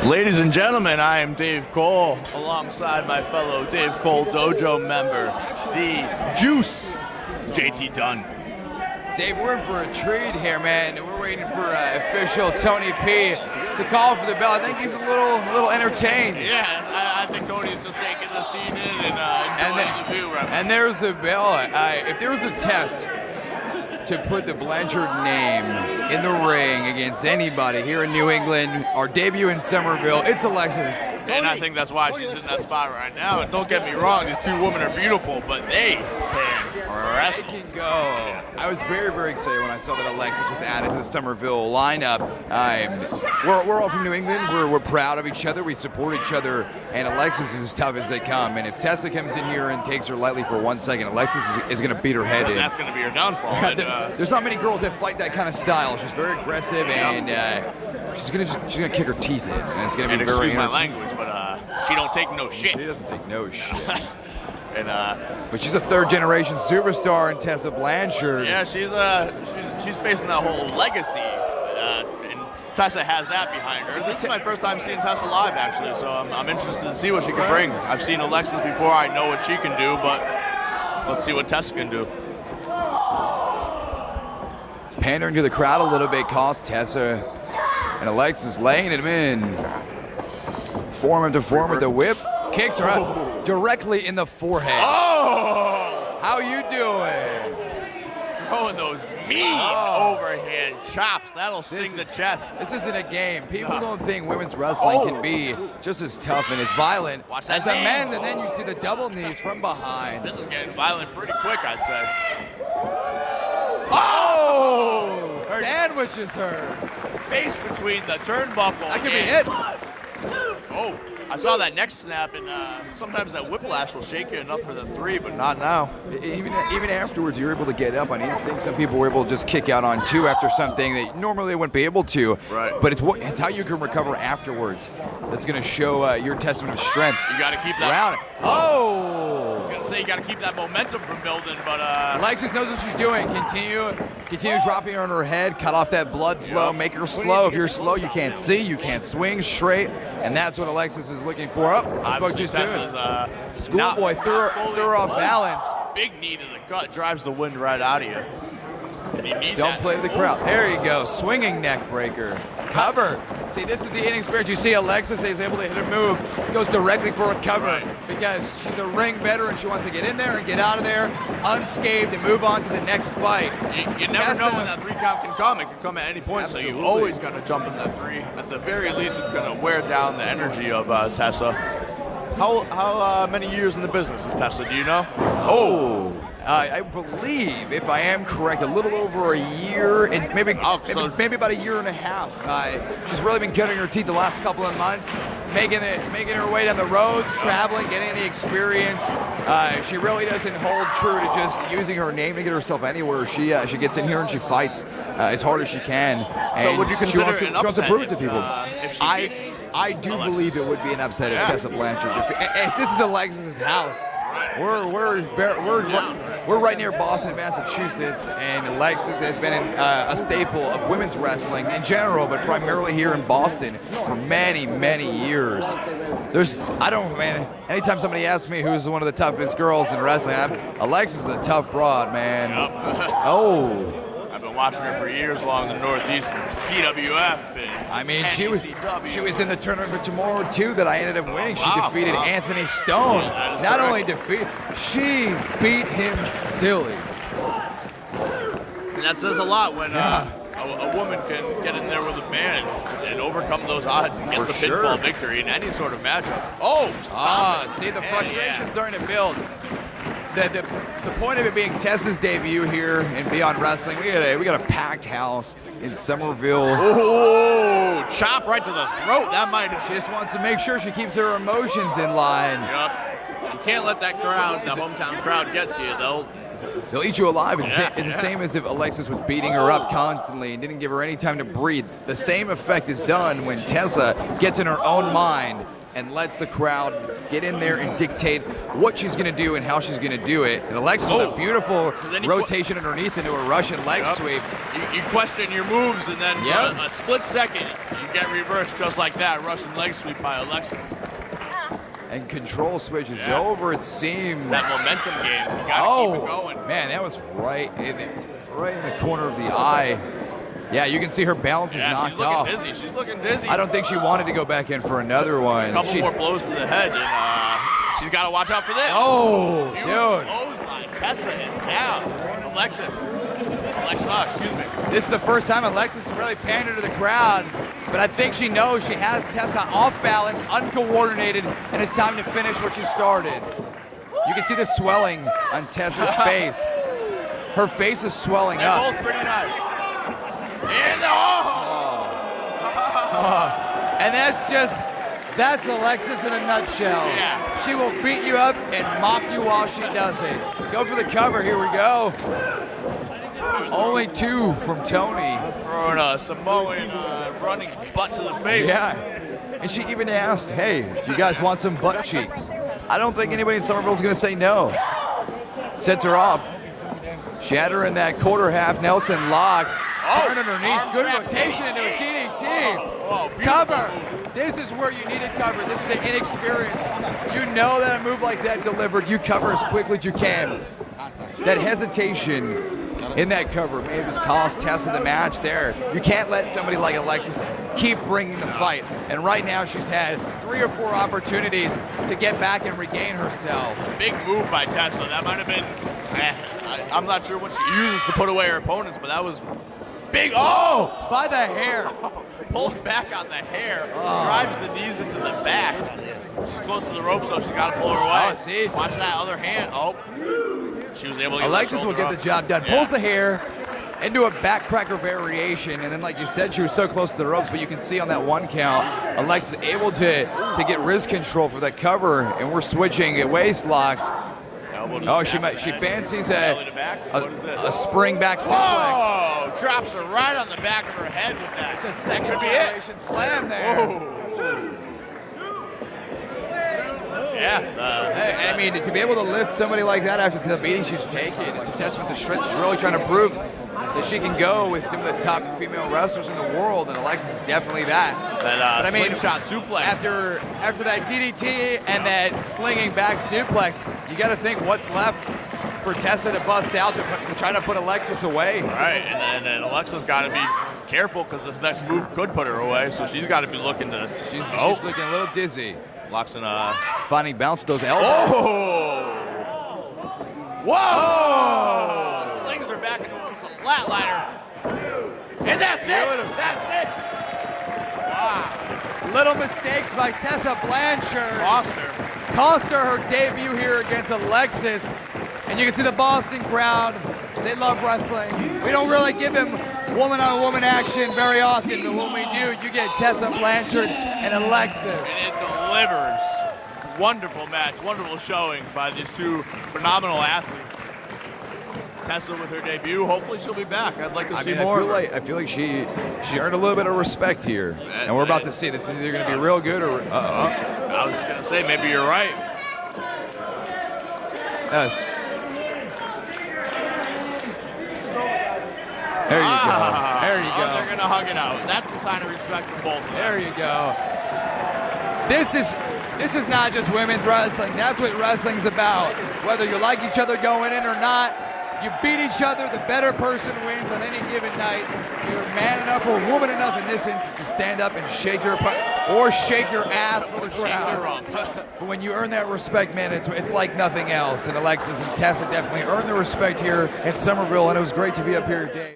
Ladies and gentlemen, I am Dave Cole, alongside my fellow Dave Cole Dojo member, the Juice, JT Dunn. Dave, we're in for a treat here, man. We're waiting for official Tony P to call for the bell. I think he's a little entertained. Yeah, I think Tony's just taking the scene in and enjoying the view right now. And there's the bell. If there was a test to put the Blanchard name in the ring against anybody here in New England, our debut in Somerville, it's Alexxis. And I think that's why she's in that spot right now. And don't get me wrong, these two women are beautiful, but they can wrestle. They can go. I was very, very excited when I saw that Alexxis was added to the Somerville lineup. We're all from New England. We're proud of each other. We support each other. And Alexxis is as tough as they come. And if Tessa comes in here and takes her lightly for 1 second, Alexxis is going to beat her head in. That's going to be her downfall. There's not many girls that fight that kind of style. She's very aggressive, and she's gonna kick her teeth in, and it's gonna be very. Excuse my language, but she don't take no shit. She doesn't take no shit. But she's a third-generation superstar in Tessa Blanchard. Yeah, she's facing that whole legacy, and Tessa has that behind her. This is my first time seeing Tessa live, actually, so I'm interested to see what she can bring. I've seen Alexxis before. I know what she can do, but let's see what Tessa can do. Pandering to the crowd a little bit cost Tessa, and Alexxis laying him in. Form into form with the whip. Kicks her out directly in the forehead. Oh! How you doing? Throwing those mean overhand chops. That'll sting the chest. This isn't a game. People don't think women's wrestling can be just as tough and as violent as the men, and then you see the double knees from behind. This is getting violent pretty quick, I'd say. Oh! Sandwiches her. Face between the turnbuckle. That could be it. Oh, I saw that neck snap, and sometimes that whiplash will shake you enough for the 3, but not now. Even afterwards, you're able to get up on instinct. Some people were able to just kick out on 2 after something that normally they wouldn't be able to. Right. But it's how you can recover afterwards that's going to show your testament of strength. You got to keep that. Around it. Oh! I was going to say you got to keep that momentum from building, but Alexxis knows what she's doing. Continue dropping her on her head, cut off that blood flow, make her slow. If you're slow, you can't see, you can't swing straight, and that's what Alexxis is looking for. I spoke too soon. Schoolboy threw her off balance. Big knee to the gut drives the wind right out of you. Don't play the crowd. There you go, swinging neck breaker. Cover. See, this is the inexperience. You see Alexxis is able to hit a move, goes directly for a cover because she's a ring veteran. She wants to get in there and get out of there unscathed and move on to the next fight. You never know when that 3 count can come. It can come at any point, Absolutely. so you always got to jump in that 3. At the very least, it's going to wear down the energy of Tessa. How many years in the business is Tessa? Do you know? I believe, if I am correct, a little over a year, and maybe about a year and a half. She's really been cutting her teeth the last couple of months, making her way down the roads, traveling, getting the experience. She really doesn't hold true to just using her name to get herself anywhere. She gets in here and she fights as hard as she can. So would you consider she wants to prove it to people. I do believe it would be an upset of Tessa Blanchard. This is Alexxis' house. We're right near Boston, Massachusetts, and Alexxis has been a staple of women's wrestling in general, but primarily here in Boston for many, many years. Anytime somebody asks me who's one of the toughest girls in wrestling, Alexxis is a tough broad, man. Yep. I've been watching her for years along the Northeast PWF. She was in the tournament tomorrow too that I ended up winning. She defeated Anthony Stone. Not only she beat him silly. And that says a lot when a woman can get in there with a man and overcome those odds and get the pinfall victory in any sort of matchup. Oh, stop it. See, the frustration's starting to build. The point of it being Tessa's debut here in Beyond Wrestling, we got a packed house in Somerville. Oh, chop right to the throat. She just wants to make sure she keeps her emotions in line. Yep. You can't let that crowd, the hometown crowd, get to you. They'll eat you alive. It's the same as if Alexxis was beating her up constantly and didn't give her any time to breathe. The same effect is done when Tessa gets in her own mind and lets the crowd get in there and dictate what she's going to do and how she's going to do it. And Alexxis with a beautiful rotation underneath into a Russian leg sweep. You question your moves, and then for a split second, you get reversed just like that. Russian leg sweep by Alexxis. And control switches over, it seems. It's that momentum game. You gotta keep it going. Man, that was right in the corner of the eye. Yeah, you can see her balance is knocked off. She's looking dizzy. I don't think she wanted to go back in for another one. A couple more blows to the head, and she's got to watch out for this. Oh, huge dude. clothesline. Tessa is down. Alexa, excuse me. This is the first time Alexxis has really pandered to the crowd, but I think she knows she has Tessa off balance, uncoordinated, and it's time to finish what she started. You can see the swelling on Tessa's face. Her face is swelling up. They're both pretty nice. And that's Alexxis in a nutshell. Yeah. She will beat you up and mock you while she does it. Go for the cover, here we go. Only 2 from Tony. Throwing a Samoan running butt to the face. Yeah. And she even asked, hey, do you guys want some butt cheeks? I don't think anybody in Somerville is going to say no. Sets her off. She had her in that quarter half Nelson lock. Turn underneath. Good rotation into a DDT. Cover. This is where you need to cover. This is the inexperience. You know that a move like that delivered, you cover as quickly as you can. That hesitation in that cover may have just cost Tessa the match there. You can't let somebody like Alexxis keep bringing the fight. And right now she's had 3 or 4 opportunities to get back and regain herself. Big move by Tessa. That might have been, I'm not sure what she uses to put away her opponents, but that was big. Oh! By the hair. Pulls back on the hair, drives the knees into the back. She's close to the ropes, so she's got to pull her away. Oh, see? Watch that other hand. Oh, she was able to get Alexxis will get the job done. Pulls the hair into a backcracker variation, and then like you said, she was so close to the ropes, but you can see on that 1 count, Alexxis able to get wrist control for that cover, and we're switching at waist locks. Oh, she fancies a spring back suplex. Whoa! Drops her right on the back of her head with that. It's a second generation slam there. Whoa. Yeah. I mean, to be able to lift somebody like that after the beating she's taken, it's a testament to strength. She's really trying to prove that she can go with some of the top female wrestlers in the world, and Alexxis is definitely that. But I mean, slingshot suplex. After that DDT and that slinging back suplex, you got to think what's left for Tessa to bust out to try to put Alexxis away. Right, and then Alexxis got to be careful because this next move could put her away, so she's got to be looking to. She's looking a little dizzy. Locks in finding bounce with those elbows. Oh! Whoa! Oh! Slings her back into a flatliner. And that's it! That's it! Wow. Little mistakes by Tessa Blanchard. Cost her her debut here against Alexxis. And you can see the Boston crowd. They love wrestling. We don't really give them woman-on-woman action very often, but when we do, you get Tessa Blanchard and Alexxis. And it delivers. Wonderful match, wonderful showing by these 2 phenomenal athletes. Tessa with her debut. Hopefully she'll be back. I'd like to see more. I feel like she earned a little bit of respect here, and we're about to see this is either going to be real good or. I was going to say maybe you're right. Yes. There you go. There you go. They're going to hug it out. That's a sign of respect for both of them. There you go. This is not just women's wrestling. That's what wrestling's about. Whether you like each other going in or not, you beat each other, the better person wins on any given night. You're man enough or woman enough in this instance to stand up and shake your ass for the crowd. But when you earn that respect, man, it's like nothing else. And Alexxis and Tessa definitely earned the respect here in Somerville, and it was great to be up here today.